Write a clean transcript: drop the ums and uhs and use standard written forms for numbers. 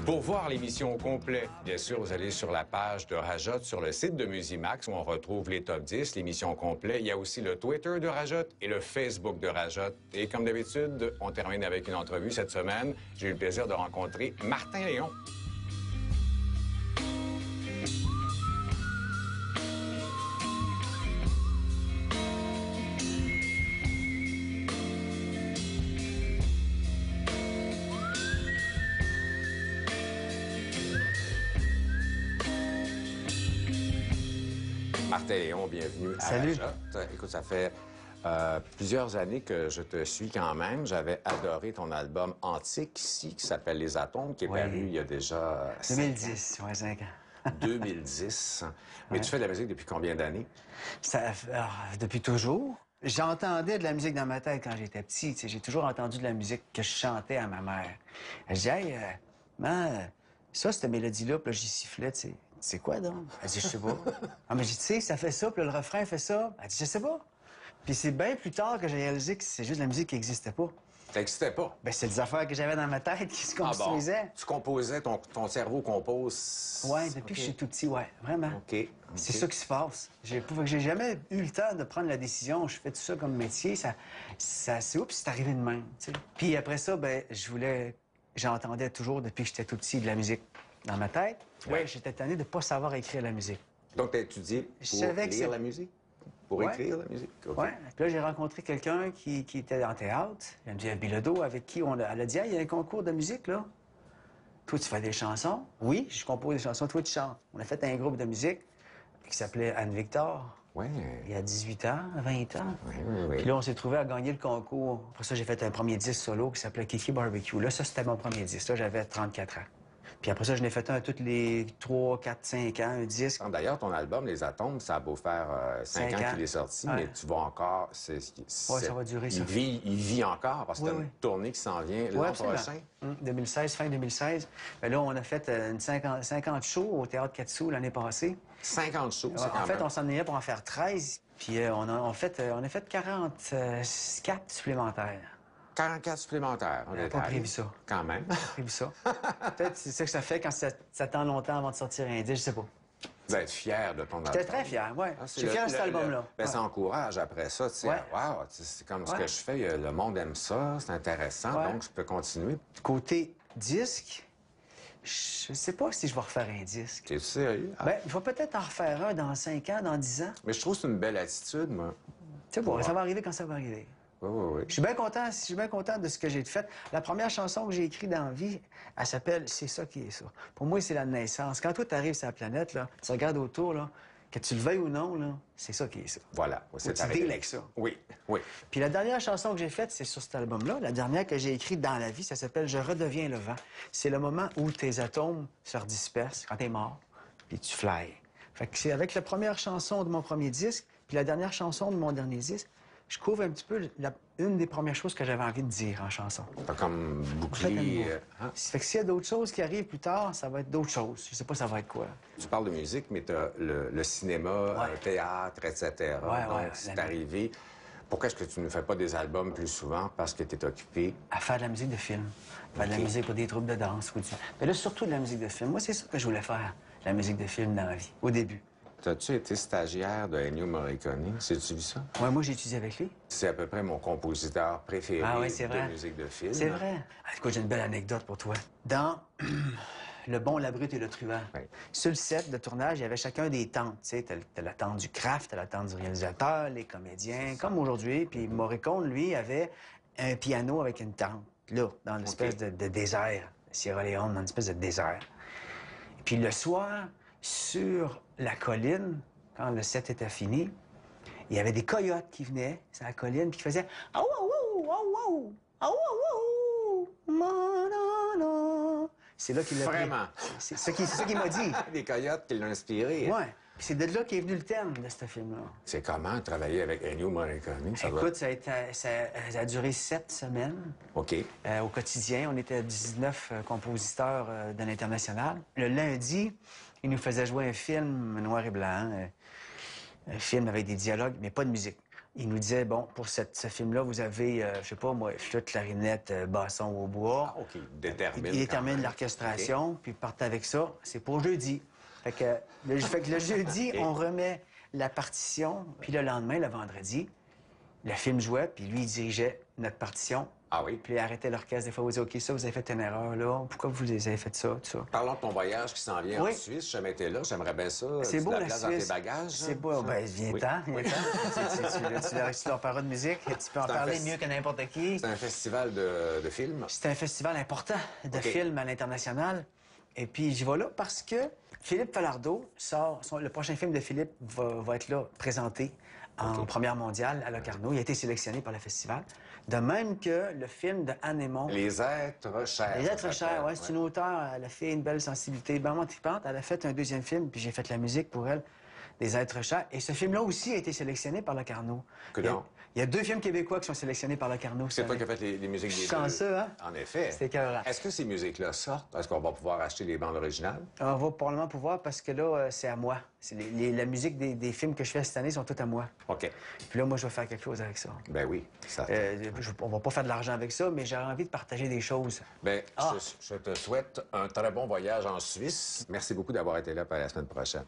Pour voir l'émission au complet, bien sûr, vous allez sur la page de Rajotte sur le site de Musimax où on retrouve les top 10, l'émission au complet. Il y a aussi le Twitter de Rajotte et le Facebook de Rajotte. Et comme d'habitude, on termine avec une entrevue cette semaine. J'ai eu le plaisir de rencontrer Martin Léon. Martin Léon, bienvenue à Rajotte. Écoute, ça fait plusieurs années que je te suis quand même. J'avais adoré ton album Antique ici, qui s'appelle Les Atomes, qui est paru il y a déjà 2010, ouais, 5 ans. 2010. Mais tu fais de la musique depuis combien d'années? Depuis toujours. J'entendais de la musique dans ma tête quand j'étais petit. J'ai toujours entendu de la musique que je chantais à ma mère. Elle disait, hey, maman, ça, cette mélodie-là, puis là, j'y sifflais, tu sais. C'est quoi, donc? Elle dit, je sais pas. Ah, mais j'ai dit, tu sais, ça fait ça, puis le refrain fait ça. Elle dit, je sais pas. Puis c'est bien plus tard que j'ai réalisé que c'est juste de la musique qui n'existait pas. Ça n'existait pas? Ben, c'est des affaires que j'avais dans ma tête qui se construisaient. Bon. Tu composais, ton cerveau compose... Oui, depuis que je suis tout petit, ouais, vraiment. OK. C'est ça qui se passe. J'ai jamais eu le temps de prendre la décision. Je fais tout ça comme métier. C'est arrivé de même, tu sais. Puis après ça, ben, j'entendais toujours, depuis que j'étais tout petit, de la musique dans ma tête. Oui, j'étais tanné de ne pas savoir écrire la musique. Donc, tu as étudié pour lire la musique? Pour écrire la musique? Okay. Oui. Puis là, j'ai rencontré quelqu'un qui était en théâtre. Il me dit, Bilodeau, avec qui elle a dit, hey, il y a un concours de musique, là. Toi, tu fais des chansons? Oui, je compose des chansons. Toi, tu chantes. On a fait un groupe de musique qui s'appelait Anne-Victor. Oui. Il y a 18 ans, 20 ans. Oui. Puis là, on s'est trouvé à gagner le concours. Après ça, j'ai fait un premier disque solo qui s'appelait Kiki Barbecue. Là, ça, c'était mon premier disque. Là, j'avais 34 ans. Puis après ça, je l'ai fait un tous les 3, 4, 5 ans, un disque. D'ailleurs, ton album, Les Atomes, ça a beau faire 5 ans qu'il est sorti, mais tu vas encore... Oui, ça va durer, ça. Il vit encore, parce que tu as une tournée qui s'en vient l'an prochain. 2016, fin 2016. Bien là, on a fait 50 shows au Théâtre Quat'Sous l'année passée. 50 shows, c'est quand même... En fait, on s'en allait pour en faire 13, puis on a fait 44 supplémentaires. 44 supplémentaires. On n'a pas prévu ça. Quand même. On n'a pas prévu ça. Peut-être c'est ça que ça fait quand ça tend longtemps avant de sortir un disque, je sais pas. Tu vas être fier de ton album. J'étais très fier, oui. Je suis fier de cet album-là. Ben, ça encourage après ça, tu sais. Wow, c'est comme ce que je fais, le monde aime ça, c'est intéressant, donc je peux continuer. Côté disque, je sais pas si je vais refaire un disque. T'es sérieux? Ben, je vais peut-être en refaire un dans 5 ans, dans 10 ans. Mais je trouve que c'est une belle attitude, moi. C'est bon, ça va arriver quand ça va arriver. Oui. Je suis bien content de ce que j'ai fait. La première chanson que j'ai écrite dans la vie, elle s'appelle « C'est ça qui est ça ». Pour moi, c'est la naissance. Quand toi, tu arrives sur la planète, là, tu regardes autour, là, que tu le veuilles ou non, là, c'est ça qui est ça. Voilà. C'est tu deals avec ça. Oui. Puis la dernière chanson que j'ai faite, c'est sur cet album-là. La dernière que j'ai écrite dans la vie, ça s'appelle « Je redeviens le vent ». C'est le moment où tes atomes se redispersent quand t'es mort, puis tu fly. Fait que c'est avec la première chanson de mon premier disque, puis la dernière chanson de mon dernier disque, je couvre un petit peu une des premières choses que j'avais envie de dire en chanson. T'as comme bouclé... Fait que s'il y a d'autres choses qui arrivent plus tard, ça va être d'autres choses. Je sais pas ça va être quoi. Tu parles de musique, mais t'as le cinéma, le théâtre, etc. Donc, c'est arrivé. Pourquoi est-ce que tu ne fais pas des albums plus souvent? Parce que tu es occupé... À faire de la musique de film. Faire de la musique pour des troupes de danse. Mais là, surtout de la musique de film. Moi, c'est ça que je voulais faire, la musique de film dans la vie, au début. As-tu été stagiaire de Ennio Morricone? Sais-tu vu ça? Oui, moi, j'ai étudié avec lui. C'est à peu près mon compositeur préféré de musique de film. C'est vrai. Écoute, j'ai une belle anecdote pour toi. Dans Le Bon, la Brute et le Truand, sur le set de tournage, il y avait chacun des tentes. Tu sais, t'as la tente du craft, t'as la tente du réalisateur, les comédiens, comme aujourd'hui. Puis Morricone, lui, avait un piano avec une tente, là, dans l'espèce de désert. Sierra Leone, dans une espèce de désert. Et puis le soir, sur la colline, quand le set était fini, il y avait des coyotes qui venaient sur la colline puis qui faisaient « Ah ouh, ah ouh, c'est là qu'il l'a pris. Vraiment? C'est ça qu'il m'a dit. Des coyotes qui l'ont inspiré. Oui. Puis c'est de là qu'est venu le thème de ce film-là. C'est comment travailler avec Ennio Morricone? Écoute, ça a duré 7 semaines. OK. Au quotidien, on était 19 compositeurs de l'international. Le lundi, il nous faisait jouer un film noir et blanc, un film avec des dialogues, mais pas de musique. il nous disait, bon, pour ce film-là, vous avez, je sais pas moi, flûte, clarinette, basson, hautbois. Ah, OK. Il Il détermine l'orchestration, puis partait avec ça. C'est pour jeudi. Fait que le jeudi, on remet la partition, puis le lendemain, le vendredi, le film jouait, puis lui, il dirigeait notre partition. Ah oui? Puis il arrêtait l'orchestre. Des fois, il disait, OK, ça, vous avez fait une erreur, là. Pourquoi vous avez fait ça, tout ça? Parlons de ton voyage qui s'en vient en Suisse. Si jamais t'es là, j'aimerais bien ça. C'est beau, la la place Suisse. dans tes bagages. C'est beau. Ben, viens-t'en, viens-t'en. Tu leur parleras de musique. Tu peux en parler mieux que n'importe qui. C'est un festival de films. C'est un festival important de films à l'international. Et puis, j'y vais là parce que Philippe Falardeau sort... Le prochain film de Philippe va être là, présenté en première mondiale à Locarno. Il a été sélectionné par le festival. De même que le film de Anne Aymon. Les êtres chers. Les êtres chers, oui. C'est une auteure. Elle a fait une belle sensibilité. Vraiment tripante. Elle a fait un deuxième film, puis j'ai fait la musique pour elle. Les êtres chers. Et ce film-là aussi a été sélectionné par Locarno. Il y a 2 films québécois qui sont sélectionnés par Locarno. C'est toi qui as fait les musiques des deux. Chanceux, hein? En effet. C'était écœurant. Est-ce que ces musiques-là sortent? Est-ce qu'on va pouvoir acheter les bandes originales? On va probablement pouvoir parce que là, c'est à moi. La musique des films que je fais cette année sont toutes à moi. OK. Puis là, moi, je vais faire quelque chose avec ça. Ben oui. Ça... on va pas faire de l'argent avec ça, mais j'ai envie de partager des choses. Ben, je te souhaite un très bon voyage en Suisse. Merci beaucoup d'avoir été là pour la semaine prochaine.